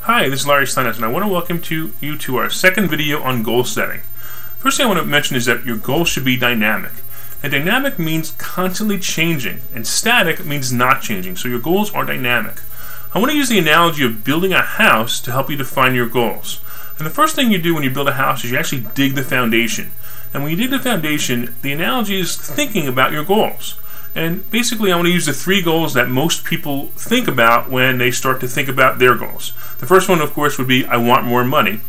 Hi, this is Larry Steinhaus, and I want to welcome you to our second video on goal setting. First thing I want to mention is that your goals should be dynamic. And dynamic means constantly changing, and static means not changing, so your goals are dynamic. I want to use the analogy of building a house to help you define your goals. And the first thing you do when you build a house is you actually dig the foundation. And when you dig the foundation, the analogy is thinking about your goals. And basically, I want to use the three goals that most people think about when they start to think about their goals. The first one, of course, would be I want more money.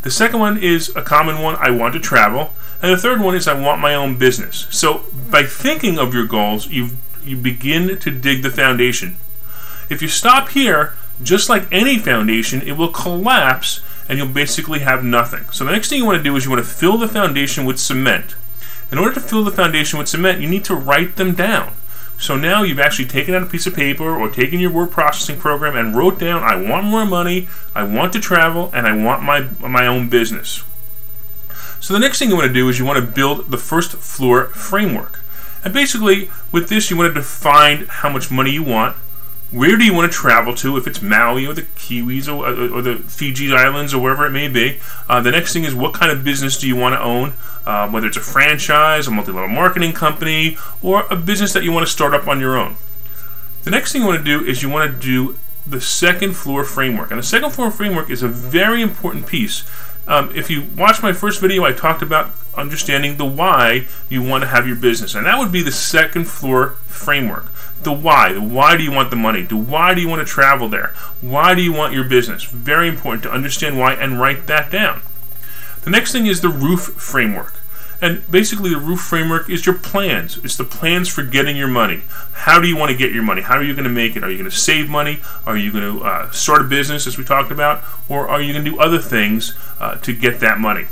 The second one is a common one, I want to travel. And the third one is I want my own business. So by thinking of your goals, you begin to dig the foundation. If you stop here, just like any foundation, it will collapse and you'll basically have nothing. So the next thing you want to do is you want to fill the foundation with cement. In order to fill the foundation with cement, you need to write them down. So now you've actually taken out a piece of paper or taken your word processing program and wrote down, I want more money, I want to travel, and I want my own business. So the next thing you want to do is you want to build the first floor framework. And basically, with this, you want to define how much money you want, where do you want to travel to, if it's Maui or the Kiwis or the Fiji Islands or wherever it may be. The next thing is what kind of business do you want to own, whether it's a franchise, a multi-level marketing company, or a business that you want to start up on your own. The next thing you want to do is you want to do the second floor framework. And the second floor framework is a very important piece. If you watch my first video, I talked about understanding the why you want to have your business. And that would be the second floor framework. The why. Why do you want the money? Why do you want to travel there? Why do you want your business? Very important to understand why and write that down. The next thing is the roof framework. And basically the roof framework is your plans. It's the plans for getting your money. How do you want to get your money? How are you going to make it? Are you going to save money? Are you going to start a business, as we talked about? Or are you going to do other things to get that money?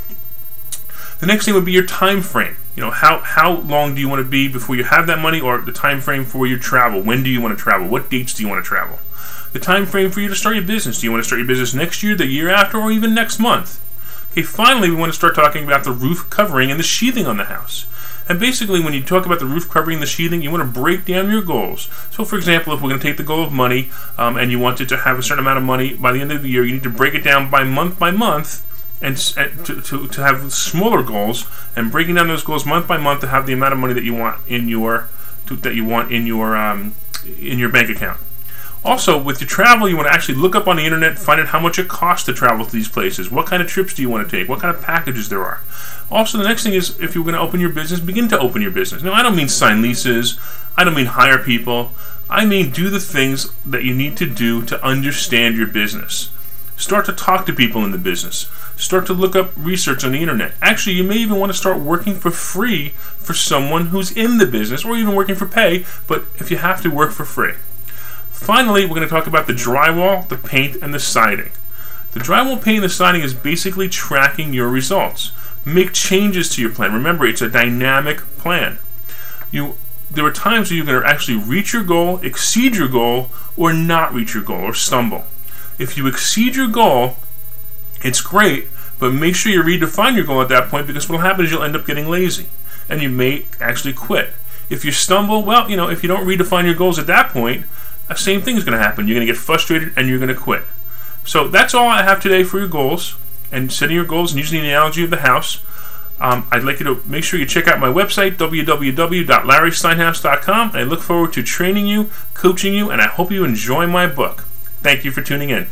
The next thing would be your time frame. You know, how long do you want to be before you have that money, or the time frame for your travel? When do you want to travel? What dates do you want to travel? The time frame for you to start your business. Do you want to start your business next year, the year after, or even next month? Okay, finally, we want to start talking about the roof covering and the sheathing on the house. And basically, when you talk about the roof covering and the sheathing, you want to break down your goals. So, for example, if we're going to take the goal of money, and you wanted to have a certain amount of money by the end of the year, you need to break it down by month, and to have smaller goals, and breaking down those goals month by month to have the amount of money that you want in your bank account. Also, with your travel, you want to actually look up on the internet, find out how much it costs to travel to these places. What kind of trips do you want to take? What kind of packages there are? Also, the next thing is, if you're going to open your business, begin to open your business. Now, I don't mean sign leases. I don't mean hire people. I mean do the things that you need to do to understand your business. Start to talk to people in the business. Start to look up research on the internet. Actually, you may even want to start working for free for someone who's in the business, or even working for pay, but if you have to, work for free. Finally, we're going to talk about the drywall, the paint, and the siding. The drywall, paint, and the siding is basically tracking your results. Make changes to your plan. Remember, it's a dynamic plan. There are times where you're going to actually reach your goal, exceed your goal, or not reach your goal, or stumble. If you exceed your goal, it's great, but make sure you redefine your goal at that point, because what will happen is you'll end up getting lazy, and you may actually quit. If you stumble, well, if you don't redefine your goals at that point, the same thing is going to happen. You're going to get frustrated and you're going to quit. So that's all I have today for your goals and setting your goals and using the analogy of the house. I'd like you to make sure you check out my website, www.larrysteinhaus.com. I look forward to training you, coaching you, and I hope you enjoy my book. Thank you for tuning in.